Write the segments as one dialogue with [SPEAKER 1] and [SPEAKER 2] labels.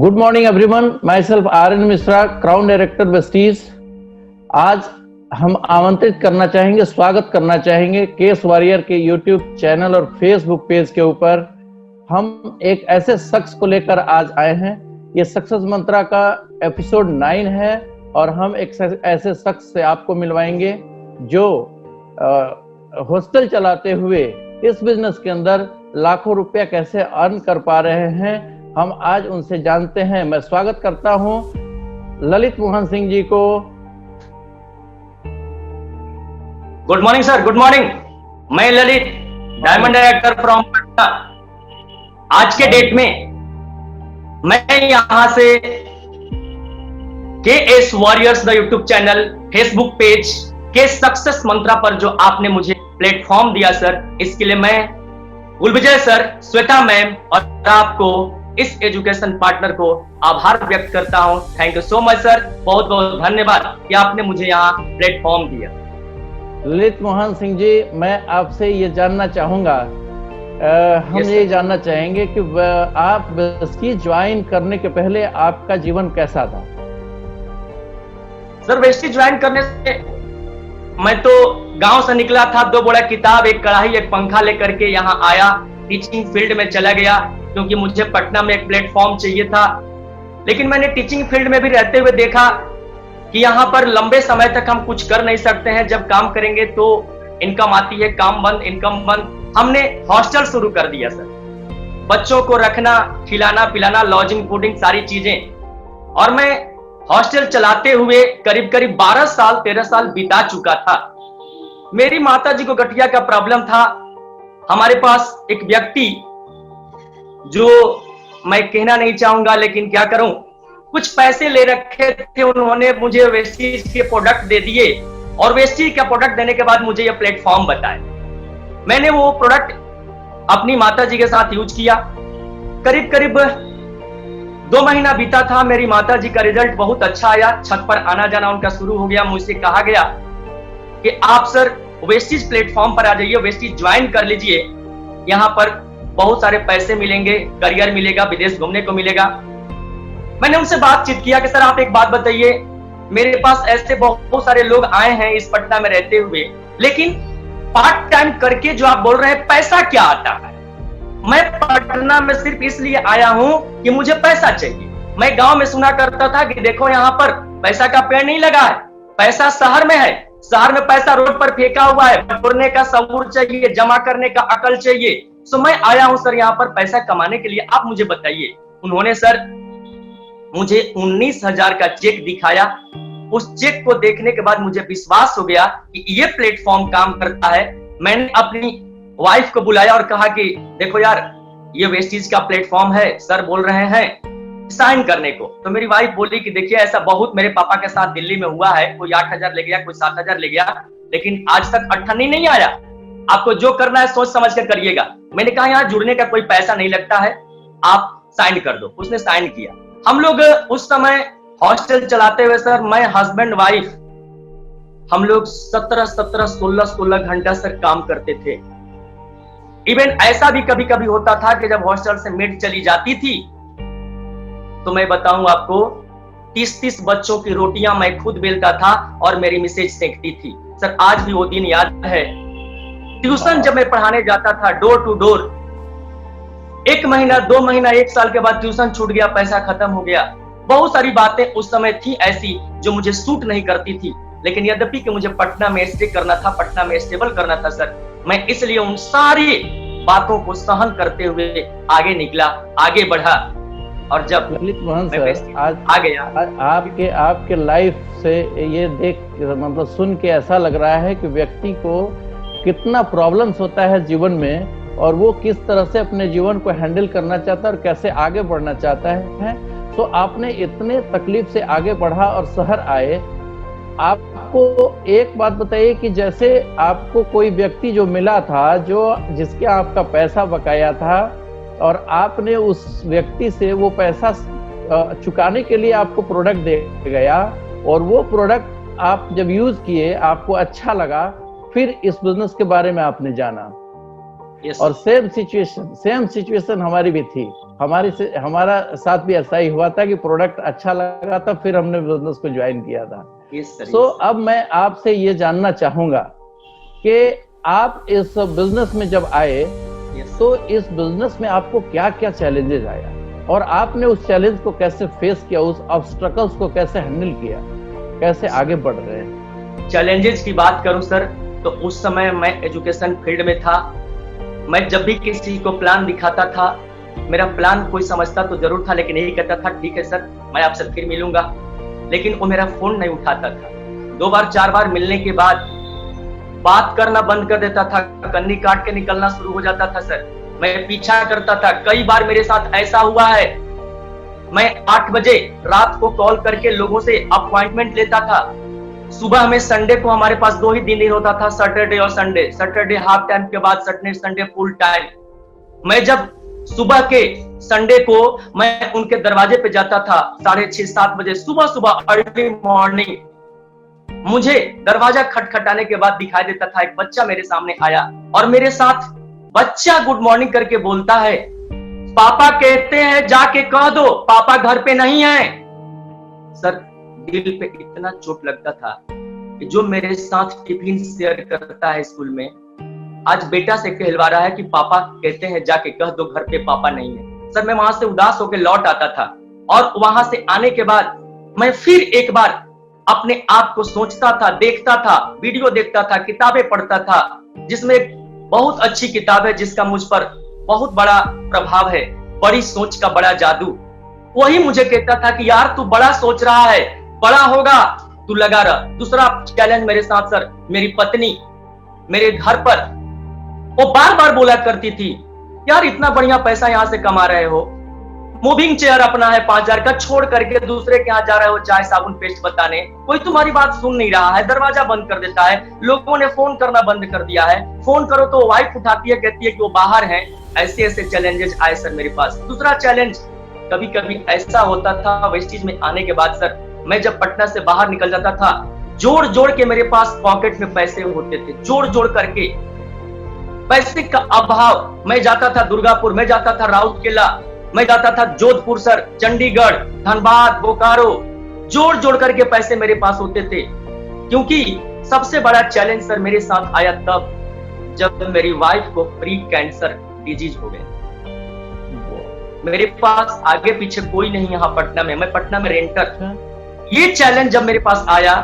[SPEAKER 1] Good morning everyone, myself R N Mishra, crown director Vestige. आज हम आमंत्रित करना चाहेंगे, स्वागत करना चाहेंगे केस वॉरियर के यूट्यूब चैनल और फेसबुक पेज के ऊपर। हम एक ऐसे शख्स को लेकर आज आए हैं। ये सक्सेस मंत्रा का एपिसोड 9 है और हम एक ऐसे शख्स से आपको मिलवाएंगे जो हॉस्टल चलाते हुए इस बिजनेस के अंदर लाखों रुपया कैसे अर्न कर पा रहे हैं। हम आज उनसे जानते हैं। मैं स्वागत करता हूं ललित मोहन सिंह जी को।
[SPEAKER 2] Good morning sir, good morning. मैं Lalit, diamond director from Patna. आज के डेट में मैं यहां से KS warriors the YouTube channel, Facebook page के सक्सेस मंत्रा पर जो आपने मुझे प्लेटफॉर्म दिया सर, इसके लिए मैं गुलविजय सर, श्वेता मैम और आपको, इस एजुकेशन पार्टनर को आभार व्यक्त करता हूं। Thank you so much sir, बहुत बहुत धन्यवाद कि आपने मुझे यहाँ प्लेटफॉर्म दिया।
[SPEAKER 1] ललित मोहन सिंह जी, मैं आपसे ये जानना चाहूंगा, हम ये जानना चाहेंगे कि आप वेस्टी ज्वाइन करने के पहले आपका जीवन कैसा था?
[SPEAKER 2] सर, वेस्टी ज्वाइन करने से मैं तो गांव से निकला था, 2 बोरा किताब, एक कढ़ाई, एक पंखा लेकर के यहाँ आया, टीचिंग फील्ड में चला गया क्योंकि मुझे पटना में एक प्लेटफॉर्म चाहिए था। लेकिन मैंने टीचिंग फील्ड में भी रहते हुए देखा कि यहाँ पर लंबे समय तक हम कुछ कर नहीं सकते हैं। जब काम करेंगे तो इनकम आती है, काम बंद, इनकम बंद। हमने हॉस्टल शुरू कर दिया सर, बच्चों को रखना, खिलाना पिलाना, लॉजिंग फूडिंग, सारी चीजें। और मैं हॉस्टल चलाते हुए करीब करीब 12 साल 13 साल बिता चुका था। मेरी माता जी को गठिया का प्रॉब्लम था। हमारे पास एक व्यक्ति, जो मैं कहना नहीं चाहूंगा लेकिन क्या करूं, कुछ पैसे ले रखे थे, उन्होंने मुझे वेस्टीज के प्रोडक्ट दे दिए और वेस्टीज का प्रोडक्ट देने के बाद मुझे यह प्लेटफॉर्म बताया। मैंने वो प्रोडक्ट अपनी माता जी के साथ यूज किया। करीब करीब 2 महीना बीता था। मेरी माता जी का रिजल्ट बहुत अच्छा आया, छत पर आना जाना उनका शुरू हो गया। मुझसे कहा गया कि आप सर वेस्टीज प्लेटफॉर्म पर आ जाइए, वेस्टीज ज्वाइन कर लीजिए, यहाँ पर बहुत सारे पैसे मिलेंगे, करियर मिलेगा, विदेश घूमने को मिलेगा। मैंने उनसे बातचीत किया कि सर आप एक बात बताइए, मेरे पास ऐसे बहुत सारे लोग आए हैं इस पटना में रहते हुए, लेकिन पार्ट टाइम करके जो आप बोल रहे हैं पैसा क्या आता है? मैं पटना में सिर्फ इसलिए आया हूं कि मुझे पैसा चाहिए। मैं गांव में सुना करता था कि देखो यहाँ पर पैसा का पेड़ नहीं लगा है, पैसा शहर में है, शहर में पैसा रोड पर फेंका हुआ है, बटोरने का सबूर चाहिए, जमा करने का अकल चाहिए। सो मैं आया हूं सर यहाँ पर पैसा कमाने के लिए, आप मुझे बताइए। उन्होंने सर मुझे 19,000 का चेक दिखाया। उस चेक को देखने के बाद मुझे विश्वास हो गया कि ये प्लेटफॉर्म काम करता है। मैंने अपनी वाइफ को बुलाया और कहा कि देखो यार, ये वेस्टीज का प्लेटफॉर्म है, सर बोल रहे हैं साइन करने को। तो मेरी वाइफ बोली कि देखिए ऐसा बहुत मेरे पापा के साथ दिल्ली में हुआ है, कोई 8,000 ले गया, कोई 7,000 ले गया, लेकिन आज तक अठन्नी नहीं आया। आपको जो करना है सोच समझ कर करिएगा। मैंने कहा यहाँ जुड़ने का कोई पैसा नहीं लगता है, आप साइन कर दो। उसने साइन किया। हम लोग उस समय हॉस्टल चलाते हुए सर, मैं हस्बैंड वाइफ, हम लोग 17 16 घंटा सर काम करते थे। इवन ऐसा भी कभी कभी होता था कि जब हॉस्टल से मेड चली जाती थी तो मैं बताऊं आपको, 30 बच्चों की रोटियां मैं खुद बेलता था और मेरी मिसेज सेकती थी। सर आज भी वो दिन याद है। ट्यूशन जब मैं पढ़ाने जाता था डोर टू डोर, 1 महीना 2 महीना 1 साल के बाद ट्यूशन छूट गया, पैसा खत्म हो गया। बहुत सारी बातें उस समय थी ऐसी जो मुझे सूट नहीं करती थी, लेकिन यद्यपि कि मुझे पटना में स्टे करना था, पटना में स्टेबल करना था सर, मैं इसलिए उन सारी बातों को सहन करते हुए आगे निकला, आगे बढ़ा। और जब
[SPEAKER 1] ललित मोहन सर, आज
[SPEAKER 2] आ गया,
[SPEAKER 1] आपके लाइफ से ये देख, मतलब सुन के ऐसा लग रहा है कि व्यक्ति को कितना प्रॉब्लम्स होता है जीवन में और वो किस तरह से अपने जीवन को हैंडल करना चाहता है और कैसे आगे बढ़ना चाहता है। तो आपने इतने तकलीफ से आगे बढ़ा और शहर आए। आपको एक बात बताइए कि जैसे आपको कोई व्यक्ति जो मिला था, जो जिसके आपका पैसा बकाया था और आपने उस व्यक्ति से वो पैसा चुकाने के लिए आपको प्रोडक्ट दे गया और वो प्रोडक्ट आप जब यूज किए, आपको अच्छा लगा, फिर इस बिजनेस के बारे में आपने जाना। और सेम सिचुएशन हमारी भी थी। हमारा साथ भी ऐसा ही हुआ था कि प्रोडक्ट अच्छा लगा था, फिर हमने बिजनेस को ज्वाइन किया था। सो अब मैं आपसे ये जानना चाहूंगा कि आप इस बिजनेस में जब आए तो इस बिजनेस में आपको क्या क्या चैलेंजेस आया और आपने उस चैलेंज को कैसे फेस किया, उस ऑब्स्टेकल्स को कैसे हैंडल किया, कैसे आगे बढ़ रहे हैं?
[SPEAKER 2] चैलेंजेस की बात करूं सर, तो उस समय मैं एजुकेशन फील्ड में था। मैं जब भी किसी को प्लान दिखाता था, मेरा प्लान कोई समझता तो जरूर था, लेकिन यही कहता था ठीक है सर, मैं आपसे फिर मिलूंगा, लेकिन वो मेरा फोन नहीं उठाता था। 2 बार 4 बार मिलने के बाद बात करना बंद कर देता था, कन्नी काट के निकलना शुरू हो जाता था सर। मैं पीछा करता था, कई बार मेरे साथ ऐसा हुआ है, मैं 8 बजे रात को कॉल करके लोगों से अपॉइंटमेंट लेता था। सुबह में संडे को हमारे पास 2 ही दिन होता था, सैटरडे और संडे। सैटरडे हाफ टाइम के बाद सैटरडे संडे फुल टाइम। मैं जब सुबह के संडे को मैं उनके दरवाजे पे जाता था 6:30-7 बजे सुबह अर्ली मॉर्निंग, मुझे दरवाजा खटखटाने के बाद दिखाई देता था एक बच्चा मेरे सामने आया और मेरे साथ बच्चा गुड मॉर्निंग करके बोलता है, पापा कहते हैं जाके कह दो पापा घर पे नहीं है। सर दिल पे इतना चोट लगता था कि जो मेरे साथ टिफिन शेयर करता है स्कूल में, आज बेटा से कहलवा रहा है कि पापा कहते हैं जाके कह दो घर पे पापा नहीं है। सर मैं वहां से उदास होकर लौट आता था और वहां से आने के बाद मैं फिर एक बार अपने आप को सोचता था, देखता था, वीडियो देखता था, किताबें पढ़ता था, जिसमें एक बहुत अच्छी किताब है जिसका मुझ पर बहुत बड़ा प्रभाव है, बड़ी सोच का बड़ा जादू। वही मुझे कहता था कि यार तू बड़ा सोच रहा है, बड़ा होगा, तू लगा रह। दूसरा चैलेंज मेरे साथ सर, मेरी पत्नी मेरे घर पर वो बार बार बोला करती थी, यार इतना बढ़िया पैसा यहां से कमा रहे हो, मूविंग चेयर अपना है 5,000 का, छोड़ करके दूसरे के यहाँ जा रहे हो चाय साबुन पेस्ट बताने, कोई तुम्हारी बात सुन नहीं रहा है, दरवाजा बंद कर देता है, लोगों ने फोन करना बंद कर दिया है, फोन करो तो वाइफ उठाती है, कहती है कि वो बाहर है। ऐसे ऐसे चैलेंजेस आए सर मेरे पास। दूसरा चैलेंज कभी कभी ऐसा होता था वेस्टीज में आने के बाद सर, मैं जब पटना से बाहर निकल जाता था, जोड़ जोड़ के मेरे पास पॉकेट में पैसे होते थे, जोड़ जोड़ करके, पैसे का अभाव। मैं जाता था दुर्गापुर, मैं जाता था राउरकेला, मैं जाता था जोधपुर सर, चंडीगढ़, धनबाद, बोकारो, जोड़ जोड़ करके पैसे मेरे पास होते थे। क्योंकि सबसे बड़ा चैलेंज सर मेरे साथ आया तब जब मेरी वाइफ को प्री कैंसर डिजीज हो गया। मेरे पास आगे पीछे कोई नहीं यहाँ पटना में, मैं पटना में रेंटर। ये चैलेंज जब मेरे पास आया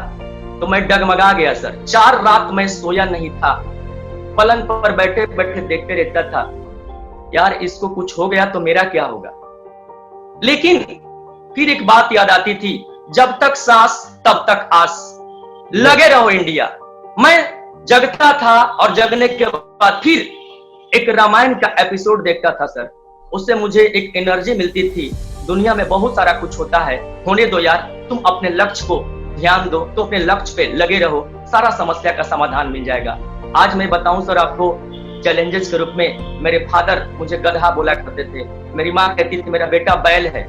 [SPEAKER 2] तो मैं डगमगा गया सर। 4 रात मैं सोया नहीं था, पलंग पर बैठे बैठे देखते रहता था, यार इसको कुछ हो गया तो मेरा क्या होगा। लेकिन फिर एक बात याद आती थी, जब तक सांस तब तक आस, लगे रहो इंडिया। मैं जगता था और जगने के बाद फिर एक रामायण का एपिसोड देखता था सर, उससे मुझे एक एनर्जी मिलती थी, दुनिया में बहुत सारा कुछ होता है, होने दो यार, तुम अपने लक्ष्य को ध्यान दो, तो अपने लक्ष्य पे लगे रहो, सारा समस्या का समाधान मिल जाएगा। आज मैं बताऊं सर आपको, चैलेंजेस के रूप में मेरे फादर मुझे गधा बोला करते थे, मेरी माँ कहती थी मेरा बेटा बैल है,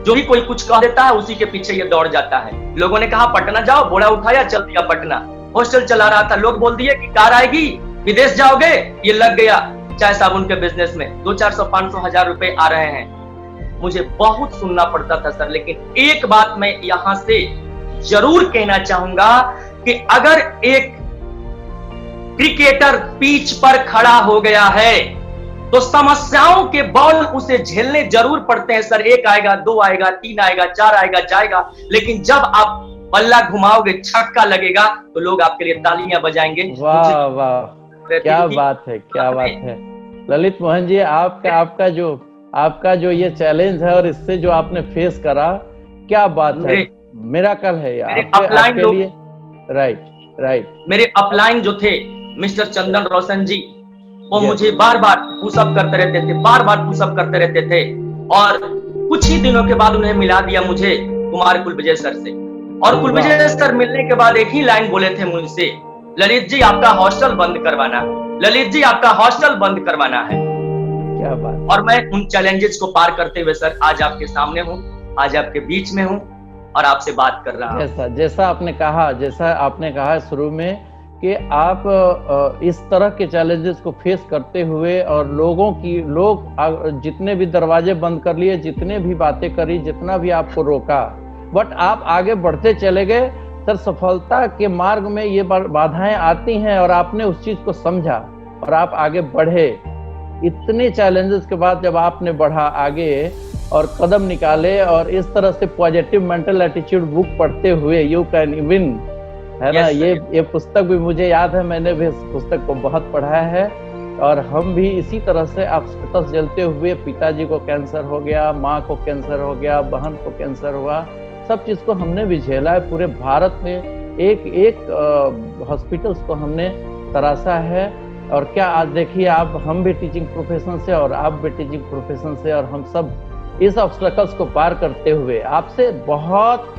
[SPEAKER 2] जो भी कोई कुछ कह देता है उसी के पीछे ये दौड़ जाता है। लोगों ने कहा पटना जाओ, बोरा उठाया चल दिया पटना, हॉस्टल चला रहा था, लोग बोल दिए कि कार आएगी, विदेश जाओगे, ये लग गया चाय साबुन के बिजनेस में, 200-400-500 रुपए आ रहे हैं। मुझे बहुत सुनना पड़ता था सर, लेकिन एक बात मैं यहां से जरूर कहना चाहूंगा कि अगर एक क्रिकेटर पिच पर खड़ा हो गया है तो समस्याओं के बॉल उसे झेलने जरूर पड़ते हैं सर। 1 आएगा, 2 आएगा, 3 आएगा, 4 आएगा, जाएगा, लेकिन जब आप बल्ला घुमाओगे, छक्का लगेगा तो लोग आपके लिए तालियां बजाएंगे।
[SPEAKER 1] वाह वाह, क्या बात है, क्या बात है। ललित मोहन जी, आपका जो ये चैलेंज है और इससे जो आपने फेस करा, क्या बात है, मिरेकल है यार आपके लिए। राइट।
[SPEAKER 2] मेरे अपलाइन जो थे मिस्टर चंदन रोशन जी, वो मुझे बार बार पुशअप करते रहते थे, बार बार पुशअप करते रहते थे, और कुछ ही दिनों के बाद उन्हें मिला दिया मुझे कुमार कुलविजय सर से। और कुलविजय सर मिलने के बाद एक ही लाइन बोले थे मुझसे, ललित जी आपका हॉस्टल बंद करवाना, ललित जी आपका हॉस्टल बंद करवाना है।
[SPEAKER 1] क्या बात।
[SPEAKER 2] और मैं उन चैलेंजेस को पार करते हुए सर आज आपके सामने हूँ, आज आपके बीच में हूँ और आपसे बात कर रहा हूँ।
[SPEAKER 1] जैसा आपने कहा शुरू में कि आप इस तरह के चैलेंजेस को फेस करते हुए और लोग जितने भी दरवाजे बंद कर लिए, जितने भी बातें करी, जितना भी आपको रोका, बट आप आगे बढ़ते चले गए। सर, सफलता के मार्ग में ये बाधाएं आती हैं और आपने उस चीज को समझा और आप आगे बढ़े। इतने चैलेंजेस के बाद जब आपने बढ़ा आगे और कदम निकाले और इस तरह से पॉजिटिव मेंटल एटीट्यूड बुक पढ़ते हुए यू कैन विन, है ना, ये पुस्तक भी मुझे याद है, मैंने भी इस पुस्तक को बहुत पढ़ा है। और हम भी इसी तरह से ऑब्स्टेकल्स झेलते हुए, पिताजी को कैंसर हो गया, माँ को कैंसर हो गया, बहन को कैंसर हुआ, सब चीज को हमने भी झेला है। पूरे भारत में एक हॉस्पिटल्स को हमने तराशा है। और क्या आज देखिए आप, हम भी टीचिंग प्रोफेशन से और आप भी टीचिंग प्रोफेशन से, और हम सब इस ऑब्स्टेकल्स को पार करते हुए आपसे बहुत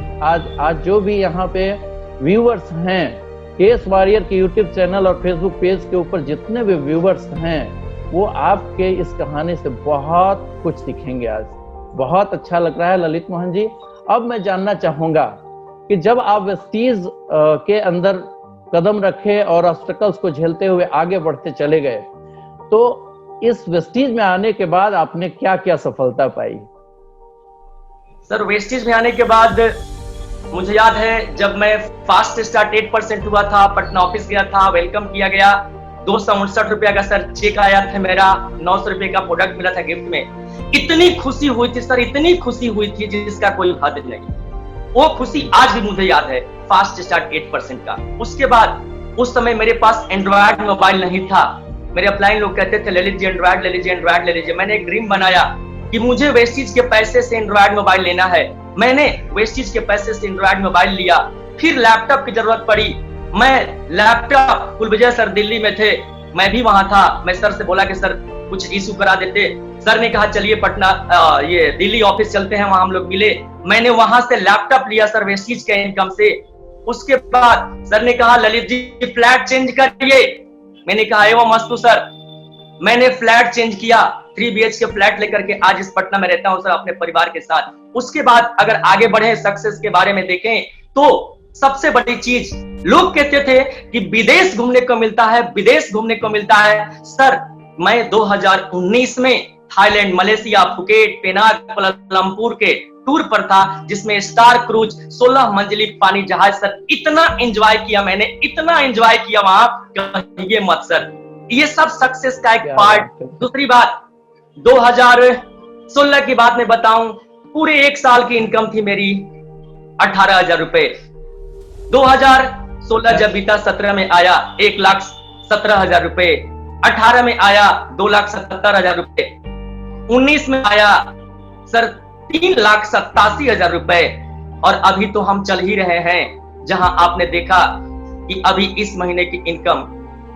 [SPEAKER 1] आज जो भी यहाँ पे व्यूअर्स हैं, केस वॉरियर के यूट्यूब चैनल और फेसबुक पेज के ऊपर जितने भी व्यूअर्स हैं, वो आपके इस कहानी से बहुत कुछ सीखेंगे। आज बहुत अच्छा लग रहा है ललित मोहन जी। अब मैं जानना चाहूंगा कि जब आप वेस्टीज के अंदर कदम रखे और ऑब्स्टेकल्स को झेलते हुए आगे बढ़ते चले गए, तो इस वेस्टीज में आने के बाद आपने क्या क्या सफलता पाई?
[SPEAKER 2] सर, वेस्टीज में आने के बाद मुझे याद है, जब मैं फास्ट स्टार्ट 8% हुआ था, पटना ऑफिस गया था, वेलकम किया गया, 269 रुपया का सर चेक आया था मेरा, 900 रुपये का प्रोडक्ट मिला था गिफ्ट में। इतनी खुशी हुई थी सर, इतनी खुशी हुई थी जिसका कोई हद नहीं। वो खुशी आज भी मुझे याद है, फास्ट स्टार्ट 8% का। उसके बाद उस समय मेरे पास एंड्रॉयड मोबाइल नहीं था। मेरे अपलाइन लोग कहते थे ले लीजिए एंड्रॉयड, ले लीजिए एंड्रॉयड, ले लीजिए। मैंने एक ड्रीम बनाया कि मुझे वेस्टीज के पैसे से एंड्रॉयड मोबाइल लेना है। मैंने वेस्टीज के पैसे से एंड्रॉयड मोबाइल लिया। फिर लैपटॉप की जरूरत पड़ी। मैं लैपटॉप, कुलविजय सर दिल्ली में थे, मैं भी वहां था। मैं सर से बोला कि सर कुछ इशू करा देते। सर ने कहा चलिए पटना ये दिल्ली ऑफिस चलते हैं, वहां हम लोग मिले। मैंने वहां से लैपटॉप लिया सर वेस्टीज के इनकम से। उसके बाद सर ने कहा ललित जी फ्लैट चेंज करिए। मैंने कहा एवं मस्तु सर। मैंने फ्लैट चेंज किया, 3 BHK फ्लैट लेकर के आज इस पटना में रहता हूं सर अपने परिवार के साथ। उसके बाद अगर आगे बढ़े, सक्सेस के बारे में देखें, तो सबसे बड़ी चीज, लोग कहते थे कि विदेश घूमने को मिलता है, विदेश घूमने को मिलता है। सर, मैं 2019 में Thailand, Malaysia, Phuket, Penang, Kuala Lumpur के टूर पर था, जिसमें स्टार क्रूज 16 मंजिली पानी जहाज। सर, इतना एंजॉय किया मैंने, इतना एंजॉय किया वहां, कहिए मत सर। ये सब सक्सेस का एक पार्ट। दूसरी बात, 2016 की बात मैं बताऊं, पूरे 1 साल की इनकम थी मेरी 18,000 रुपए। 2016 जब बीता, 17 में आया 1,17,000 रुपए, 18 में आया 2,77,000 रुपए, 19 में आया सर 3,87,000 रुपए, और अभी तो हम चल ही रहे हैं, जहां आपने देखा कि अभी इस महीने की इनकम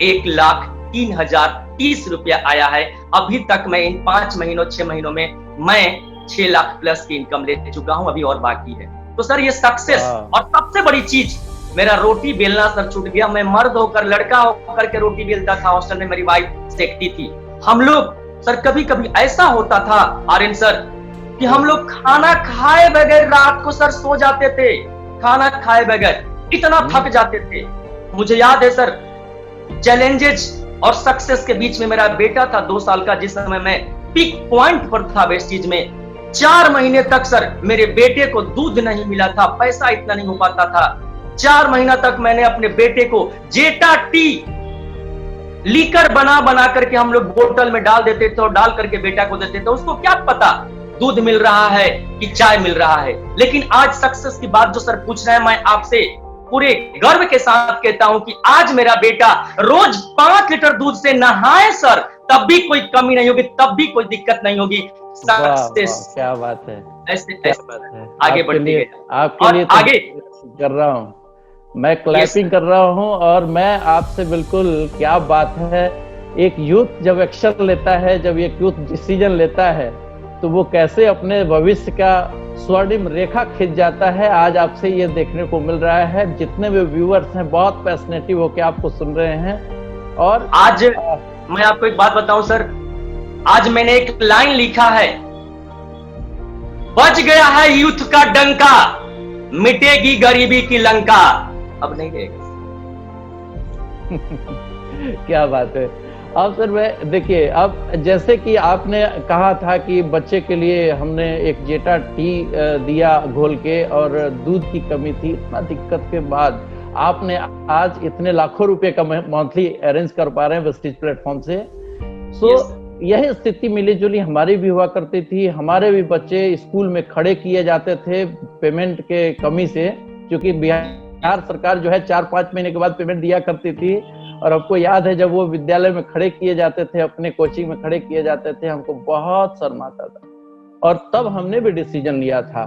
[SPEAKER 2] 1,03,030 रुपया आया है। अभी तक मैं इन 5 महीनों 6 महीनों में मैं 6 लाख प्लस की इनकम ले चुका हूं, अभी और बाकी है। तो सर ये सक्सेस। और सबसे बड़ी चीज, मेरा रोटी बेलना सर छूट गया। मैं मर्द होकर, लड़का होकर के रोटी बेलता था, हॉस्टल में मेरी वाइफ सेकती थी। हम लोग सर कभी कभी ऐसा होता था आर्यन सर कि हम लोग खाना खाए बगैर रात को सर सो जाते थे, खाना खाए बगैर, इतना थक जाते थे। मुझे याद है सर, चैलेंजेस और सक्सेस के बीच में मेरा बेटा था 2 साल का, जिस समय मैं पीक पॉइंट पर था वेस्टीज में। 4 महीने तक सर मेरे बेटे को दूध नहीं मिला था, पैसा इतना नहीं हो पाता था। 4 महीना तक मैंने अपने बेटे को जेटा टी लीकर बना करके हम लोग बोतल में डाल देते थे और डाल करके बेटा को देते थे। उसको क्या पता दूध मिल रहा है कि चाय मिल रहा है। लेकिन आज सक्सेस की बात जो सर पूछ रहे हैं, मैं आपसे पूरे गर्व के साथ कहता हूं कि आज मेरा बेटा रोज 5 लीटर दूध से नहाए सर, तब भी कोई कमी नहीं होगी, तब भी कोई दिक्कत नहीं होगी। सक्सेस,
[SPEAKER 1] क्या बात है,
[SPEAKER 2] ऐसे आगे बढ़ते हैं।
[SPEAKER 1] आपके लिए आगे कर रहा हूँ, मैं क्लैपिंग कर रहा हूँ। और मैं आपसे बिल्कुल, क्या बात है, एक यूथ जब एक्शन लेता है, जब एक यूथ डिसीजन लेता है, तो वो कैसे अपने भविष्य का स्वर्णिम रेखा खिंच जाता है। आज आपसे ये देखने को मिल रहा है। जितने भी व्यूअर्स हैं बहुत पैशनेटिव होकर आपको सुन रहे हैं। और
[SPEAKER 2] आज मैं आपको एक बात बताऊं सर, आज मैंने एक लाइन लिखा है, बच गया है यूथ का डंका, मिटेगी गरीबी की लंका, अब नहीं रहेगा।
[SPEAKER 1] क्या बात है। अब सर मैं देखिए, अब जैसे कि आपने कहा था कि बच्चे के लिए हमने एक जेटा टी दिया घोल के, और दूध की कमी थी, इतना दिक्कत के बाद आपने आज इतने लाखों रुपए का मंथली अरेंज कर पा रहे हैं वेस्टीज प्लेटफॉर्म से। सो यही स्थिति मिली जुली हमारी भी हुआ करती थी। हमारे भी बच्चे स्कूल में खड़े किए जाते थे पेमेंट के कमी से, क्योंकि बिहार सरकार जो है 4-5 महीने के बाद पेमेंट दिया करती थी। और आपको याद है जब वो विद्यालय में खड़े किए जाते थे, अपने कोचिंग में खड़े किए जाते थे, हमको बहुत शर्म आता था। और तब हमने भी डिसीजन लिया था।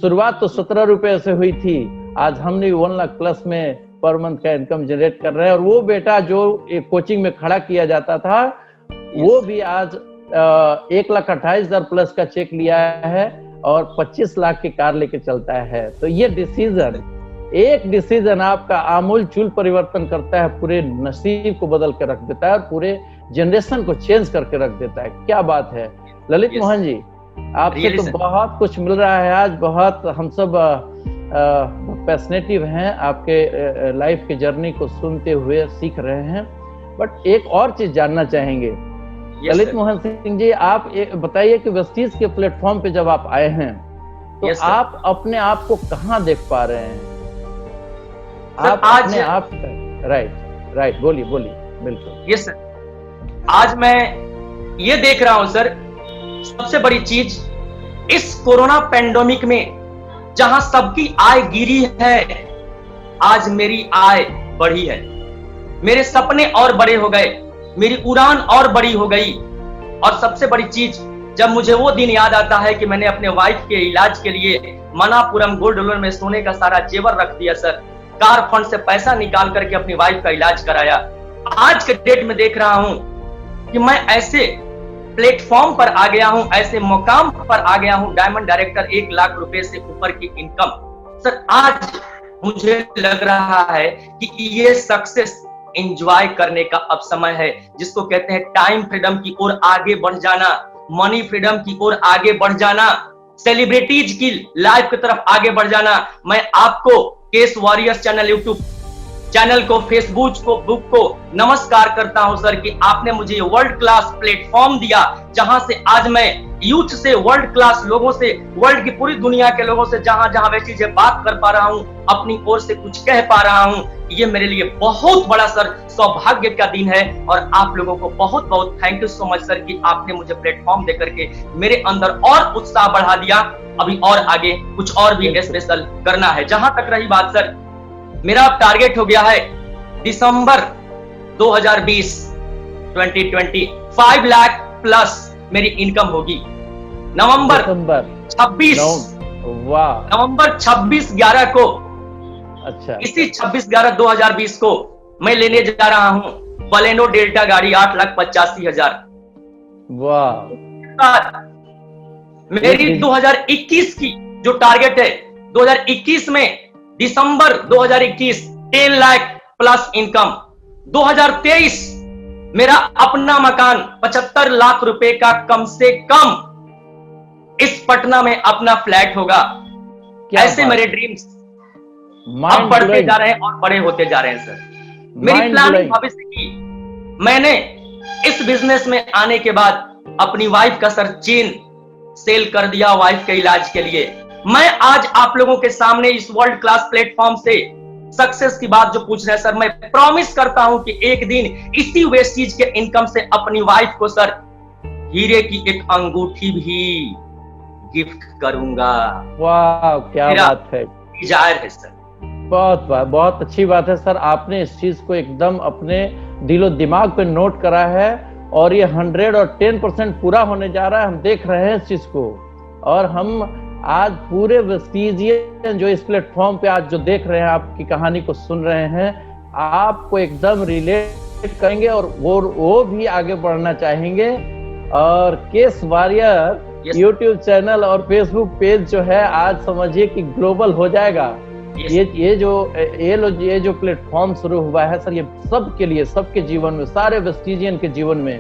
[SPEAKER 1] शुरुआत तो 17 रुपए से हुई थी, आज हमने 1 लाख प्लस में पर मंथ का इनकम जनरेट कर रहे हैं। और वो बेटा जो एक कोचिंग में खड़ा किया जाता था, वो भी आज 1,28,000 प्लस का चेक लिया है और 25 लाख की कार लेके चलता है। तो ये डिसीजन, एक डिसीजन आपका आमूल चूल परिवर्तन करता है, पूरे नसीब को बदल के रख देता है और पूरे जनरेशन को चेंज करके रख देता है। क्या बात है ललित मोहन जी, आपसे तो बहुत कुछ मिल रहा है आज। बहुत हम सब पैशनेटिव हैं, आपके लाइफ के जर्नी को सुनते हुए सीख रहे हैं। बट एक और चीज जानना चाहेंगे ललित मोहन सिंह जी, आप बताइए कि वेस्टीज के प्लेटफॉर्म पे जब आप आए हैं तो आप अपने आप को कहाँ देख पा रहे हैं? आप अपने आप, राइट, बोलिए बिल्कुल।
[SPEAKER 2] यस सर, आज मैं ये देख रहा हूं सर, सबसे बड़ी चीज इस कोरोना पेंडेमिक में जहां सबकी आय गिरी है, आज मेरी आय बढ़ी है। मेरे सपने और बड़े हो गए, मेरी उड़ान और बड़ी हो गई। और सबसे बड़ी चीज, जब मुझे वो दिन याद आता है कि मैंने अपने वाइफ के इलाज के लिए मनापुरम गोल्ड लोन में सोने का सारा जेवर रख दिया सर, कार फंड से पैसा निकाल करके अपनी वाइफ का इलाज कराया। आज के डेट में देख रहा हूं कि मैं ऐसे प्लेटफॉर्म पर आ गया हूं, ऐसे मुकाम पर आ गया हूं, डायमंड डायरेक्टर 1 लाख रुपए से ऊपर की इनकम। सर आज मुझे लग रहा है कि ये सक्सेस एंजॉय करने का अब समय है, जिसको कहते हैं टाइम फ्रीडम की ओर आगे बढ़ जाना, मनी फ्रीडम की ओर आगे बढ़ जाना, सेलिब्रिटीज की लाइफ की तरफ आगे बढ़ जाना। मैं आपको case warriors channel YouTube channel को, फेसबुक को नमस्कार करता हूं सर कि आपने मुझे वर्ल्ड क्लास प्लेटफॉर्म दिया, जहां से आज मैं यूथ से, वर्ल्ड क्लास लोगों से, वर्ल्ड की पूरी दुनिया के लोगों से जहां वे चीजें बात कर पा रहा हूं, अपनी ओर से कुछ कह पा रहा हूं। ये मेरे लिए बहुत बड़ा सर सौभाग्य का दिन है। और आप लोगों को बहुत बहुत thank you so much sir कि आपने मुझे प्लेटफॉर्म देकर के मेरे अंदर और उत्साह बढ़ा दिया। अभी और आगे कुछ और भी स्पेशल करना है। जहां तक रही बात सर, मेरा टारगेट हो गया है दिसंबर 2020 5 लाख प्लस मेरी इनकम होगी। नवंबर 26 11 को, अच्छा, इसी 26/11/2020 को मैं लेने जा रहा हूं बलेनो डेल्टा गाड़ी 8,85,000। वाह। मेरी 2021 की जो टारगेट है, 2021 में दिसंबर 2021 10 लाख प्लस इनकम। 2023 मेरा अपना मकान 75 लाख रुपए का कम से कम इस पटना में अपना फ्लैट होगा। ऐसे मेरे ड्रीम्स अब बढ़ते जा रहे हैं और बड़े होते जा रहे हैं सर। मेरी प्लानिंग भविष्य की, मैंने इस बिजनेस में आने के बाद अपनी वाइफ का सर चेन सेल कर दिया वाइफ के इलाज के लिए। मैं आज आप लोगों के सामने इस वर्ल्ड क्लास प्लेटफॉर्म से सक्सेस की बात जो पूछ रहे हैं सर, मैं प्रॉमिस करता हूं कि एक दिन इसी वेस्टीज के इनकम से अपनी वाइफ को सर हीरे की एक अंगूठी भी गिफ्ट करूंगा। वाह, क्या बात है, जाहिर है सर।
[SPEAKER 1] बहुत अच्छी बात है सर, आपने इस चीज को एकदम अपने दिलो दिमाग पे नोट करा है और ये 110% पूरा होने जा रहा है। हम देख रहे हैं इस चीज को, और हम आज पूरे वेस्टीजियन जो इस प्लेटफॉर्म पे आज जो देख रहे हैं, आपकी कहानी को सुन रहे हैं, आपको एकदम रिलेट करेंगे और वो भी आगे बढ़ना चाहेंगे। और केस वॉरियर यूट्यूब चैनल और फेसबुक पेज जो है आज समझिए कि ग्लोबल हो जाएगा। ये जो प्लेटफॉर्म शुरू हुआ है सर, ये सबके लिए, सबके जीवन में, सारे वेस्टीजियन के जीवन में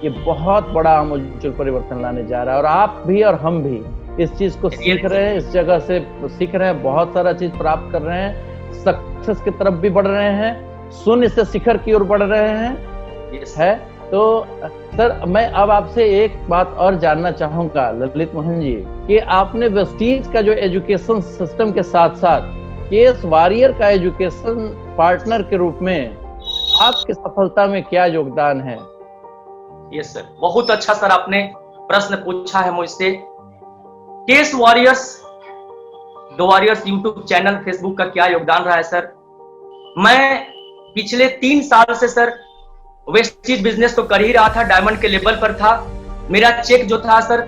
[SPEAKER 1] ये बहुत बड़ा आमूल परिवर्तन लाने जा रहा है। और आप भी और हम भी इस चीज को सीख रहे हैं, इस जगह से सीख रहे हैं, बहुत सारा चीज प्राप्त कर रहे हैं, सक्सेस की तरफ भी बढ़ रहे हैं। शून्य से शिखर की ओर बढ़ रहे हैं। है तो सर, मैं अब आपसे एक बात और जानना चाहूंगा ललित मोहन जी, कि आपने वेस्टीज का जो एजुकेशन सिस्टम के साथ साथ केस वॉरियर का एजुकेशन पार्टनर के रूप में आपकी सफलता में क्या योगदान है?
[SPEAKER 2] यस सर, बहुत अच्छा सर आपने प्रश्न पूछा है मुझसे। Case warriors, the warriors YouTube channel, Facebook का क्या योगदान रहा है सर? मैं पिछले 3 साल से सर वेस्टीज बिजनेस तो कर ही रहा था, डायमंड के लेवल पर था। मेरा चेक जो था सर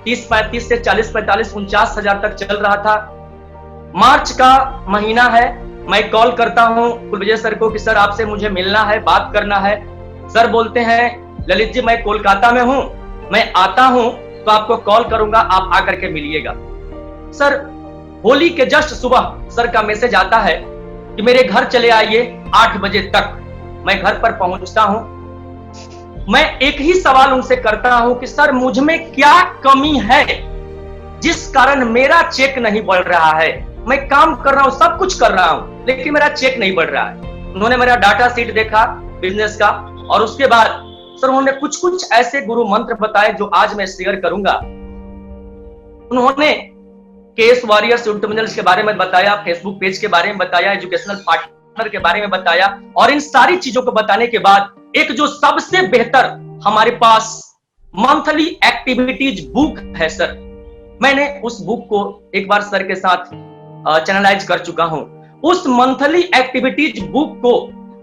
[SPEAKER 2] 30-35 से 40-45, 49 हजार तक चल रहा था। मार्च का महीना है, मैं कॉल करता हूं कुलविजय सर को कि सर आपसे मुझे मिलना है, बात करना है। सर बोलते हैं ललित जी मैं कोलकाता में हूं, मैं आता हूं तो आपको कॉल करूंगा, आप आकर के मिलिएगा। सर होली के जस्ट सुबह सर का मैसेज आता है कि मेरे घर चले आइए 8 बजे तक। मैं घर पर पहुंचता हूं, मैं एक ही सवाल उनसे करता हूं कि सर मुझ में क्या कमी है जिस कारण मेरा चेक नहीं बढ़ रहा है? मैं काम कर रहा हूं, सब कुछ कर रहा हूं, लेकिन मेरा चेक नहीं बढ़ रहा है। उन्होंने मेरा डाटा शीट देखा बिजनेस का, और उसके बाद सर उन्होंने कुछ कुछ ऐसे गुरु मंत्र बताए जो आज मैं शेयर करूंगा। उन्होंने केस वॉरियर्स यूट्यूब चैनल के बारे में बताया, फेसबुक पेज के बारे में बताया, एजुकेशनल पार्टनर के बारे में बताया, और इन सारी चीजों को बताने के बाद एक जो सबसे बेहतर हमारे पास मंथली एक्टिविटीज बुक है सर, मैंने उस बुक को एक बार सर के साथ चैनलाइज कर चुका हूं। उस मंथली एक्टिविटीज बुक को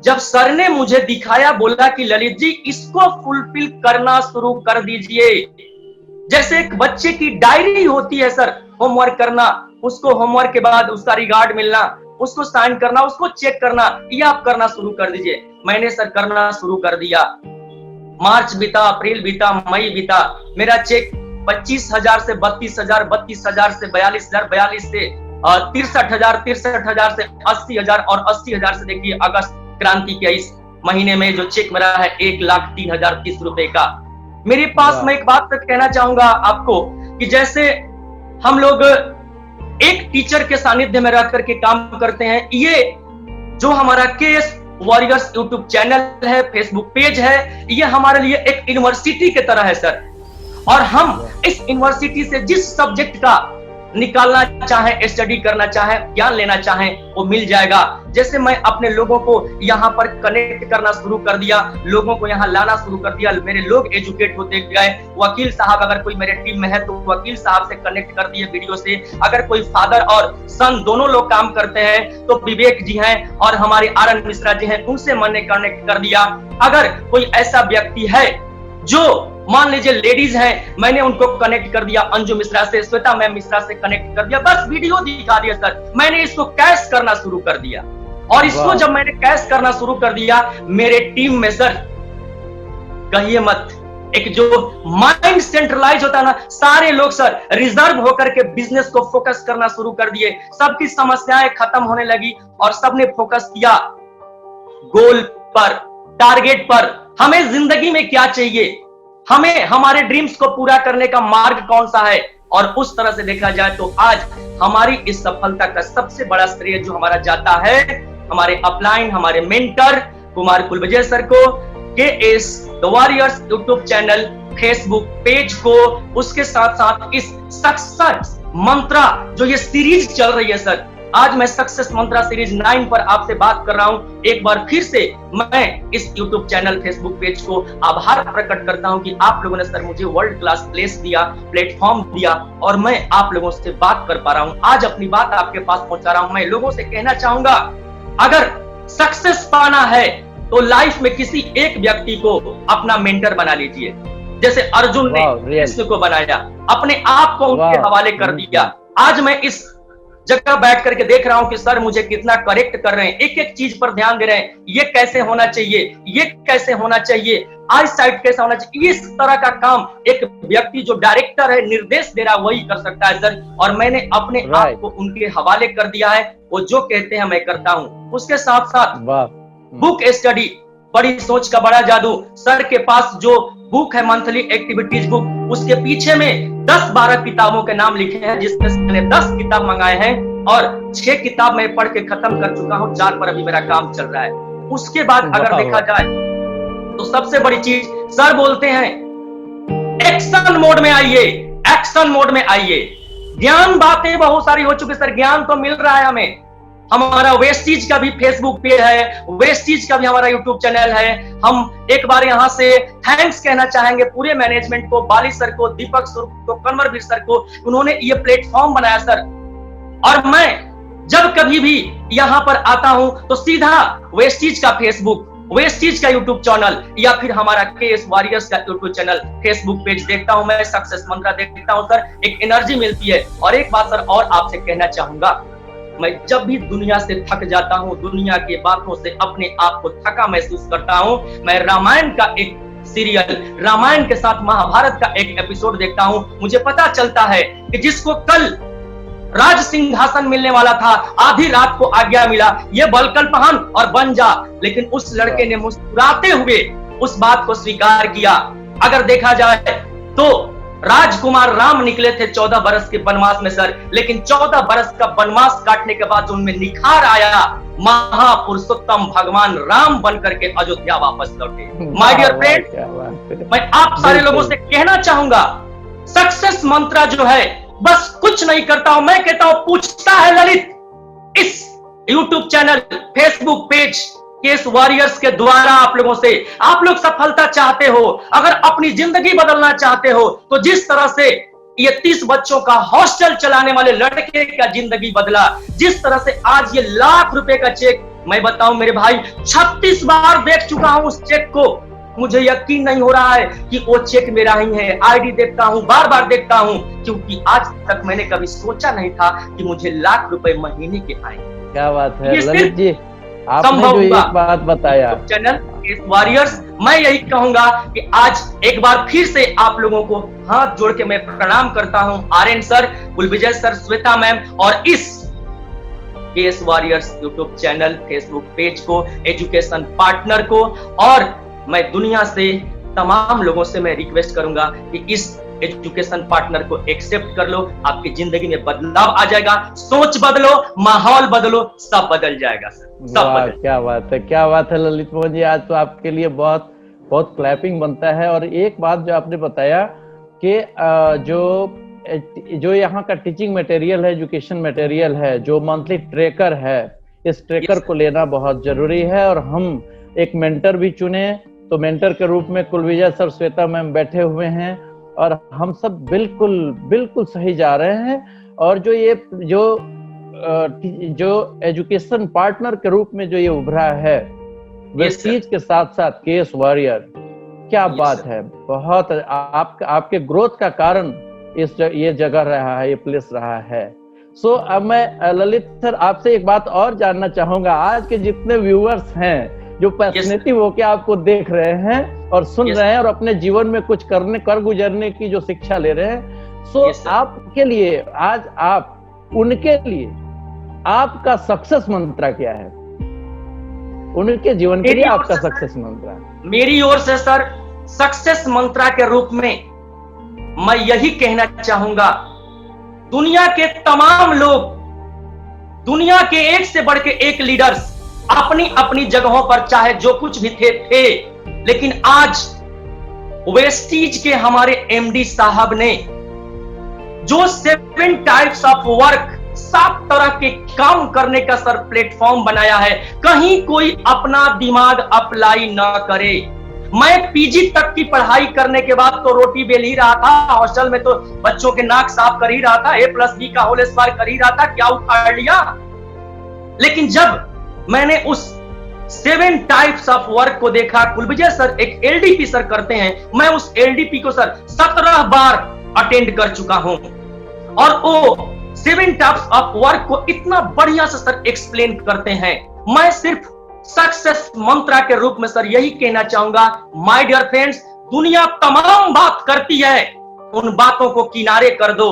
[SPEAKER 2] जब सर ने मुझे दिखाया, बोला कि ललित जी इसको फुलफिल करना शुरू कर दीजिए। जैसे एक बच्चे की डायरी होती है सर, होमवर्क करना, उसको होमवर्क के बाद उसका रिगार्ड मिलना, उसको साइन करना, उसको चेक करना, ये आप करना शुरू कर दीजिए। मैंने सर करना शुरू कर दिया। मार्च बीता, अप्रैल बीता, मई बीता, मेरा चेक 25,000 से 32,000, 32,000 से 42,000, 42 से 63,000, 63,000 से 80,000, और 80,000 से देखिए अगस्त क्रांति के इस महीने में जो चेक मेरा है 1,03,030 रुपए का। मेरे पास मैं एक बात कहना चाहूंगा आपको कि जैसे हम लोग एक टीचर के सानिध्य में रह करके काम करते हैं, ये जो हमारा केस वॉरियर्स यूट्यूब चैनल है, फेसबुक पेज है, ये हमारे लिए एक यूनिवर्सिटी की तरह है सर। और हम इस यूनिवर्सिटी से जिस सब्जेक्ट का निकालना चाहे, स्टडी करना चाहे, ज्ञान लेना चाहे, वो मिल जाएगा। जैसे मैं अपने लोगों को यहाँ पर कनेक्ट करना शुरू कर दिया, लोगों को यहाँ लाना शुरू कर दिया, मेरे लोग एजुकेट होते गए। वकील साहब अगर कोई मेरे टीम में है तो वकील साहब से कनेक्ट कर दिए वीडियो से। अगर कोई फादर और सन दोनों लोग काम करते हैं तो विवेक जी हैं और हमारे आर.एन. मिश्रा जी हैं, उनसे मैंने कनेक्ट कर दिया। अगर कोई ऐसा व्यक्ति है जो मान लीजिए लेडीज हैं, मैंने उनको कनेक्ट कर दिया, अंजू मिश्रा से, श्वेता मैम मिश्रा से कनेक्ट कर दिया, बस वीडियो दिखा दिया सर। मैंने इसको कैश करना शुरू कर दिया, और इसको जब मैंने कैश करना शुरू कर दिया, मेरे टीम में सर कहिए मत, एक जो माइंड सेंट्रलाइज होता है ना, सारे लोग सर रिजर्व होकर के बिजनेस को फोकस करना शुरू कर दिए। सबकी समस्याएं खत्म होने लगी और सबने फोकस किया गोल पर, टारगेट पर। हमें जिंदगी में क्या चाहिए, हमें हमारे ड्रीम्स को पूरा करने का मार्ग कौन सा है, और उस तरह से देखा जाए तो आज हमारी इस सफलता का सबसे बड़ा श्रेय जो हमारा जाता है हमारे अपलाइन, हमारे मेंटर कुमार कुलविजय सर को, KS the warriors YouTube channel, Facebook page को, उसके साथ साथ इस सक्सेस मंत्रा जो ये सीरीज चल रही है सर। आज मैं सक्सेस मंत्रा सीरीज 9 पर आपसे बात कर रहा हूं। एक बार फिर से मैं इस YouTube चैनल, फेसबुक पेज को आभार प्रकट करता हूं कि आप लोगों ने सर मुझे वर्ल्ड क्लास प्लेस दिया, प्लेटफॉर्म दिया, और मैं आप लोगों से बात कर पा रहा हूं। आज अपनी बात आपके पास पहुंचा रहा हूं। मैं लोगों से कहना चाहूंगा, अगर सक्सेस पाना है तो लाइफ में किसी एक व्यक्ति को अपना मेंटर बना लीजिए। जैसे अर्जुन ने कृष्ण को बनाया, अपने आप को उनके हवाले कर दिया। आज मैं इस जगह बैठ करके देख रहा हूं कि सर मुझे कितना करेक्ट कर रहे हैं, एक एक चीज पर ध्यान दे रहे हैं, ये कैसे होना चाहिए, ये कैसे होना चाहिए, आई साइट कैसा होना चाहिए। इस तरह का काम एक व्यक्ति जो डायरेक्टर है, निर्देश दे रहा है, वही कर सकता है सर। और मैंने अपने आप को उनके हवाले कर दिया है, वो जो कहते हैं मैं करता हूं। उसके साथ साथ बुक स्टडी, बड़ी सोच का बड़ा जादू, सर के पास जो बुक है मंथली एक्टिविटीज बुक, उसके पीछे में 10-12 किताबों के नाम लिखे हैं, जिसमें से मैंने 10 किताब मंगाए हैं और 6 किताब मैं पढ़ के खत्म कर चुका हूं, 4 पर अभी मेरा काम चल रहा है। उसके बाद अगर देखा जाए तो सबसे बड़ी चीज सर बोलते हैं एक्शन मोड में आइए, एक्शन मोड में आइए। ज्ञान बातें बहुत सारी हो चुकी सर, ज्ञान तो मिल रहा है हमें। हमारा वेस्टीज का भी फेसबुक पेज है, वेस्टीज का भी हमारा यूट्यूब चैनल है। हम एक बार यहां से थैंक्स कहना चाहेंगे पूरे मैनेजमेंट को, बाली सर को, दीपक सर को, कन्वरवीर सर को, उन्होंने ये प्लेटफॉर्म बनाया सर। और मैं जब कभी भी यहां पर आता हूं तो सीधा वेस्टीज का फेसबुक, वेस्टीज का यूट्यूब चैनल या फिर हमारा केएस वॉरियर्स का यूट्यूब चैनल, फेसबुक पेज देखता हूं, मैं सक्सेस मंत्रा देखता हूं सर, एक एनर्जी मिलती है। और एक बात सर और आपसे कहना चाहूंगा, मैं जब भी दुनिया से थक जाता हूं, दुनिया की बातों से अपने आप को थका महसूस करता हूं, मैं रामायण का एक सीरियल, रामायण के साथ महाभारत का एक एपिसोड देखता हूं। मुझे पता चलता है कि जिसको कल राज सिंहासन मिलने वाला था, आधी रात को आज्ञा मिला ये बलकल पहन और बन जा, लेकिन उस लड़के ने मुस्कुराते हुए उस बात को स्वीकार किया। अगर देखा जाए तो राजकुमार राम निकले थे 14 बरस के वनवास में सर, लेकिन 14 बरस का वनवास काटने के बाद उनमें निखार आया, महापुरुषोत्तम भगवान राम बनकर के अयोध्या वापस लौटे। माय डियर फ्रेंड, मैं आप सारे लोगों से कहना चाहूंगा, सक्सेस मंत्रा जो है बस कुछ नहीं करता हूं, मैं कहता हूं पूछता है ललित इस YouTube channel, Facebook page case warriors के द्वारा आप लोगों से, आप लोग सफलता चाहते हो, अगर अपनी जिंदगी बदलना चाहते हो, तो जिस तरह से ये 30 बच्चों का हॉस्टल चलाने वाले लड़के का जिंदगी बदला, जिस तरह से आज ये लाख रुपए का चेक, मैं बताऊं मेरे भाई 36 बार देख चुका हूं उस चेक को, मुझे यकीन नहीं हो रहा है कि वो चेक मेरा ही है। आईडी देखता हूं, बार बार देखता हूं, क्योंकि आज तक मैंने कभी सोचा नहीं था कि मुझे लाख रुपए महीने के आएंगे।
[SPEAKER 1] क्या बात है ललित जी, आपने जो एक बात बताया
[SPEAKER 2] चैनल केस वॉरियर्स, मैं यही कहूंगा कि आज एक बार फिर से आप लोगों को हाथ जोड़ के मैं प्रणाम करता हूं, Aryan sir, Kulvijay sir, Shweta ma'am और इस KS warriors YouTube channel, Facebook page को, एजुकेशन पार्टनर को, और मैं दुनिया से तमाम लोगों से मैं रिक्वेस्ट करूंगा कि इस एजुकेशन पार्टनर को एक्सेप्ट कर लो, आपकी जिंदगी में बदलाव आ जाएगा, सोच बदलो, माहौल बदलो, सब बदल जाएगा सर, सब बदल।
[SPEAKER 1] क्या बात है, क्या बात है ललित मोहन जी, आज तो आपके लिए बहुत बहुत क्लैपिंग बनता है। और एक बात जो आपने बताया कि जो यहाँ का टीचिंग मटेरियल है, एजुकेशन मटेरियल है, जो मंथली ट्रैकर है, इस ट्रैकर को लेना बहुत जरूरी है। और हम एक मेंटर भी चुने, तो मेंटर के रूप में कुलविजय सर, श्वेता मैम बैठे हुए हैं, और हम सब बिल्कुल बिल्कुल सही जा रहे हैं। और जो ये जो एजुकेशन पार्टनर के रूप में जो ये उभरा है वेस्टीज के साथ साथ केएस वॉरियर, क्या बात है, बहुत आपके ग्रोथ का कारण ये जगह रहा है, ये प्लेस रहा है। सो अब मैं ललित सर आपसे एक बात और जानना चाहूंगा, आज के जितने व्यूअर्स हैं जो पैशनेटिव होके आपको देख रहे हैं और सुन रहे हैं और अपने जीवन में कुछ कर गुजरने की जो शिक्षा ले रहे हैं, सो आपके लिए आज आप उनके लिए आपका सक्सेस मंत्र क्या है? उनके जीवन के लिए आपका सक्सेस मंत्र?
[SPEAKER 2] मेरी ओर से सर सक्सेस मंत्र के रूप में मैं यही कहना चाहूंगा, दुनिया के तमाम लोग, दुनिया के एक से बढ़ के एक लीडर्स अपनी अपनी जगहों पर चाहे जो कुछ भी थे, लेकिन आज वेस्टीज के हमारे एमडी साहब ने जो 7 टाइप्स ऑफ वर्क, 7 तरह के काम करने का सर प्लेटफॉर्म बनाया है, कहीं कोई अपना दिमाग अप्लाई ना करे। मैं पीजी तक की पढ़ाई करने के बाद तो रोटी बेल ही रहा था, हॉस्टल में तो बच्चों के नाक साफ कर ही रहा था, A+B का होल स्क्वायर कर ही रहा था, क्या उखाड़ लिया। लेकिन जब मैंने उस 7 टाइप्स ऑफ वर्क को देखा, कुलविजय सर एक LDP सर करते हैं, मैं उस LDP को सर 17 बार अटेंड कर चुका हूं, और वो 7 टाइप्स ऑफ वर्क को इतना बढ़िया से सर एक्सप्लेन करते हैं। मैं सिर्फ सक्सेस मंत्र के रूप में सर यही कहना चाहूंगा, माय डियर फ्रेंड्स, दुनिया तमाम बात करती है, उन बातों को किनारे कर दो।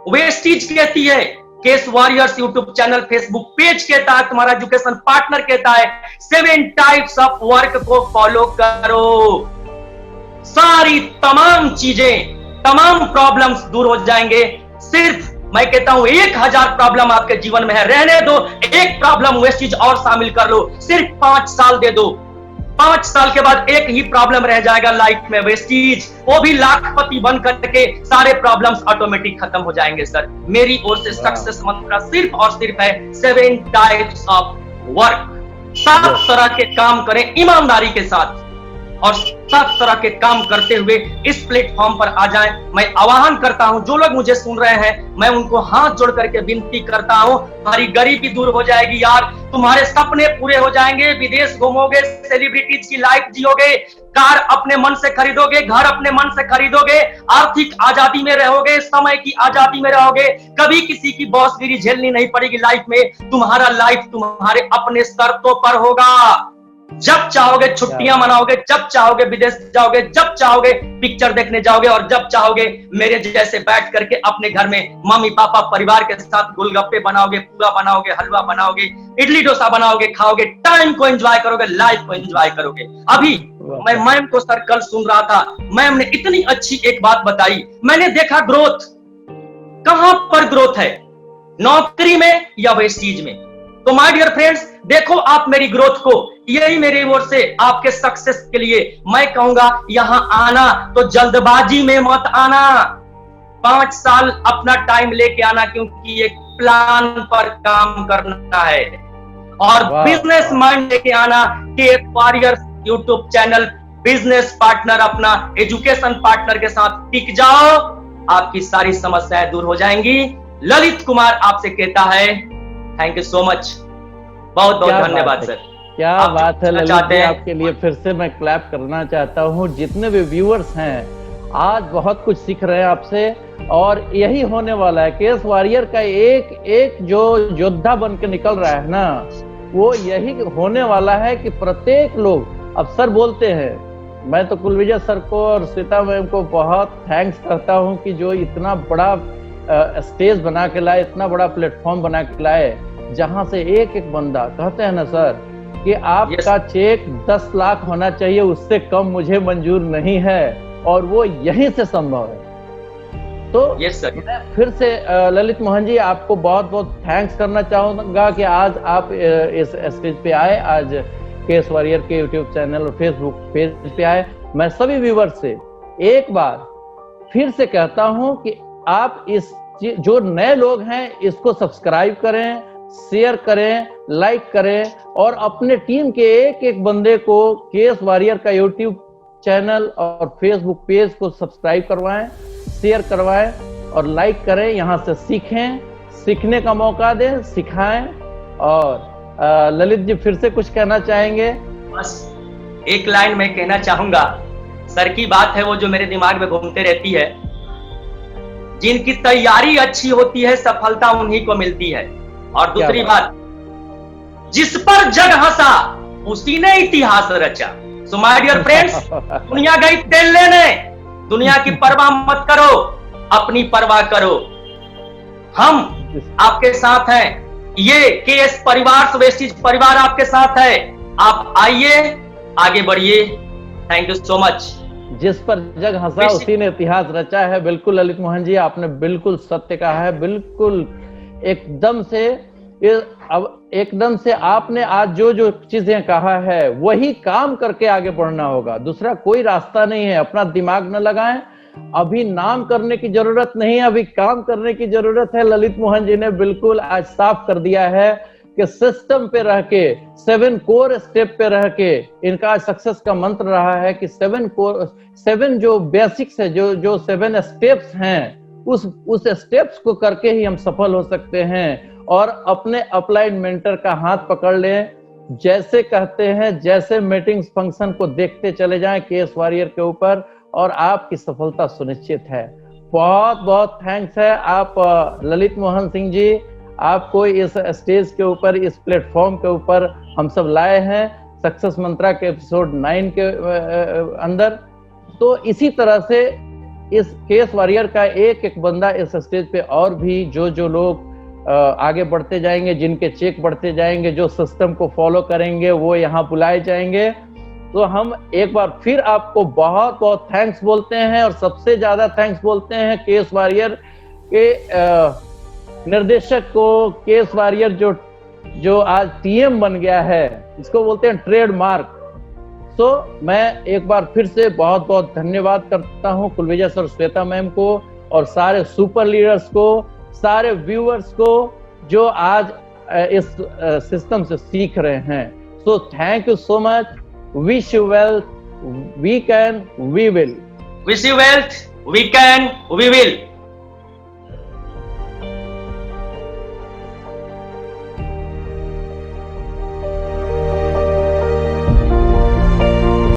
[SPEAKER 2] वेस्टीज कहती है, case warriors YouTube channel, Facebook page कहता है, तुम्हारा एजुकेशन पार्टनर कहता है, 7 टाइप्स ऑफ वर्क को फॉलो करो, सारी तमाम चीजें, तमाम प्रॉब्लम्स दूर हो जाएंगे। सिर्फ मैं कहता हूं 1000 प्रॉब्लम आपके जीवन में है, रहने दो, एक प्रॉब्लम वेस्टेज और शामिल कर लो, सिर्फ 5 साल दे दो। 5 साल के बाद एक ही प्रॉब्लम रह जाएगा लाइफ में, वेस्टीज, वो भी लाखपति बन करके सारे प्रॉब्लम्स ऑटोमेटिक खत्म हो जाएंगे सर। मेरी ओर से सक्सेस मंत्र सिर्फ और सिर्फ है 7 टाइप्स ऑफ वर्क। 7 तरह के काम करें ईमानदारी के साथ, और 7 तरह के काम करते हुए इस प्लेटफॉर्म पर आ जाएं। मैं आह्वान करता हूं, जो लोग मुझे सुन रहे हैं, मैं उनको हाथ जोड़ करके विनती करता हूं, तुम्हारी गरीबी दूर हो जाएगी यार, तुम्हारे सपने पूरे हो जाएंगे, विदेश घूमोगे, सेलिब्रिटीज की लाइफ जियोगे, कार अपने मन से खरीदोगे, घर अपने मन से खरीदोगे, आर्थिक आजादी में रहोगे, समय की आजादी में रहोगे, कभी किसी की बॉसगिरी झेलनी नहीं पड़ेगी लाइफ में, तुम्हारा लाइफ तुम्हारे अपने शर्तों पर होगा। जब चाहोगे छुट्टियां मनाओगे, जब चाहोगे विदेश जाओगे, जब चाहोगे पिक्चर देखने जाओगे, और जब चाहोगे मेरे जैसे बैठ करके अपने घर में मम्मी पापा परिवार के साथ गोलगप्पे बनाओगे, पूरा बनाओगे, हलवा बनाओगे, इडली डोसा बनाओगे, खाओगे, टाइम को एंजॉय करोगे, लाइफ को एंजॉय करोगे। अभी मैं मैम को सर कल सुन रहा था, मैम ने इतनी अच्छी एक बात बताई, मैंने देखा ग्रोथ कहां पर ग्रोथ है, नौकरी में या वेस्टीज में। तो माय डियर फ्रेंड्स, देखो आप मेरी ग्रोथ को, यही मेरी ओर से आपके सक्सेस के लिए मैं कहूंगा, यहां आना तो जल्दबाजी में मत आना, 5 साल अपना टाइम लेके आना, क्योंकि एक प्लान पर काम करना है, और बिजनेस माइंड लेके आना कि warrior YouTube channel business partner, अपना एजुकेशन पार्टनर के साथ टिक जाओ, आपकी सारी समस्याएं दूर हो जाएंगी। ललित कुमार आपसे कहता है थैंक यू सो मच, बहुत बहुत धन्यवाद सर।
[SPEAKER 1] क्या बात है ललित जी, आपके लिए फिर से मैं क्लैप करना चाहता हूँ। जितने भी व्यूअर्स हैं आज बहुत कुछ सीख रहे हैं आपसे, और यही होने वाला है। केएस वॉरियर का एक एक जो योद्धा बन के निकल रहा है ना, वो यही होने वाला है कि प्रत्येक लोग, अब सर बोलते हैं, मैं तो कुलविजय सर को और सीता मैम को बहुत थैंक्स करता हूँ कि जो इतना बड़ा स्टेज बना के लाए, इतना बड़ा प्लेटफॉर्म बना के लाए, जहां से एक एक बंदा, कहते हैं ना सर कि आपका चेक 10 लाख होना चाहिए, उससे कम मुझे मंजूर नहीं है, और वो यहीं से संभव है। तो मैं फिर से ललित मोहन जी आपको बहुत बहुत थैंक्स करना चाहूंगा कि आज आप इस स्टेज पे आए, आज केएस वॉरियर के यूट्यूब चैनल और फेसबुक पेज पे आए। मैं सभी व्यूअर से एक बार फिर से कहता हूं कि आप इस जो नए लोग हैं इसको सब्सक्राइब करें, शेयर करें, लाइक करें, और अपने टीम के एक एक बंदे को केएस वॉरियर का यूट्यूब चैनल और फेसबुक पेज को सब्सक्राइब करवाएं, शेयर करवाएं और लाइक करें। यहाँ से सीखें, सीखने का मौका दें, सिखाएं। और ललित जी फिर से कुछ कहना चाहेंगे?
[SPEAKER 2] बस एक लाइन मैं कहना चाहूंगा, सर की बात है वो जो मेरे दिमाग में घूमते रहती है, जिनकी तैयारी अच्छी होती है सफलता उन्हीं को मिलती है। और दूसरी बात, जिस पर जग हंसा उसी ने इतिहास रचा। सो माय डियर फ्रेंड्स, दुनिया गई तेल लेने, दुनिया की परवाह मत करो, अपनी परवाह करो। हम आपके साथ हैं, ये केएस परिवार, वेस्टीज परिवार आपके साथ है। आप आइए, आगे बढ़िए। Thank you so much.
[SPEAKER 1] जिस पर जग हंसा उसी ने इतिहास रचा है। बिल्कुल ललित मोहन जी, आपने बिल्कुल सत्य कहा है, बिल्कुल एकदम से आपने आज जो जो चीजें कहा है वही काम करके आगे बढ़ना होगा, दूसरा कोई रास्ता नहीं है। अपना दिमाग न लगाएं, अभी नाम करने की जरूरत नहीं है, अभी काम करने की जरूरत है। ललित मोहन जी ने बिल्कुल आज साफ कर दिया है कि सिस्टम पे रह के, 7 कोर स्टेप पे रह के, इनका सक्सेस का मंत्र रहा है कि 7 जो बेसिक्स है, जो 7 स्टेप्स हैं, उस स्टेप्स को करके ही हम सफल हो सकते हैं। और अपने अपलाइड मेंटर का हाथ पकड़ लें, जैसे कहते हैं, जैसे मीटिंग्स फंक्शन को देखते चले जाएं केएस वॉरियर के ऊपर, और आपकी सफलता सुनिश्चित है। बहुत बहुत थैंक्स है आप ललित मोहन सिंह जी, आपको इस स्टेज के ऊपर, इस प्लेटफॉर्म के ऊपर हम सब लाए हैं सक्सेस मंत्रा के एपिसोड 9 के अंदर। तो इसी तरह से इस केएस वॉरियर का एक एक बंदा इस स्टेज पे, और भी जो लोग आगे बढ़ते जाएंगे, जिनके चेक बढ़ते जाएंगे, जो सिस्टम को फॉलो करेंगे, वो यहाँ बुलाए जाएंगे। तो हम एक बार फिर आपको बहुत बहुत थैंक्स बोलते हैं, और सबसे ज्यादा थैंक्स बोलते हैं केएस वॉरियर के निर्देशक को, केस वॉरियर जो आज टीएम बन गया है, इसको बोलते हैं ट्रेडमार्क। तो मैं एक बार फिर से बहुत बहुत धन्यवाद करता हूं कुलविजय सर, श्वेता मैम को और सारे सुपर लीडर्स को, सारे व्यूअर्स को जो आज इस सिस्टम से सीख रहे हैं। So thank you so much. Wish you wealth, we can, we will.
[SPEAKER 2] Wish you wealth, we can, we will.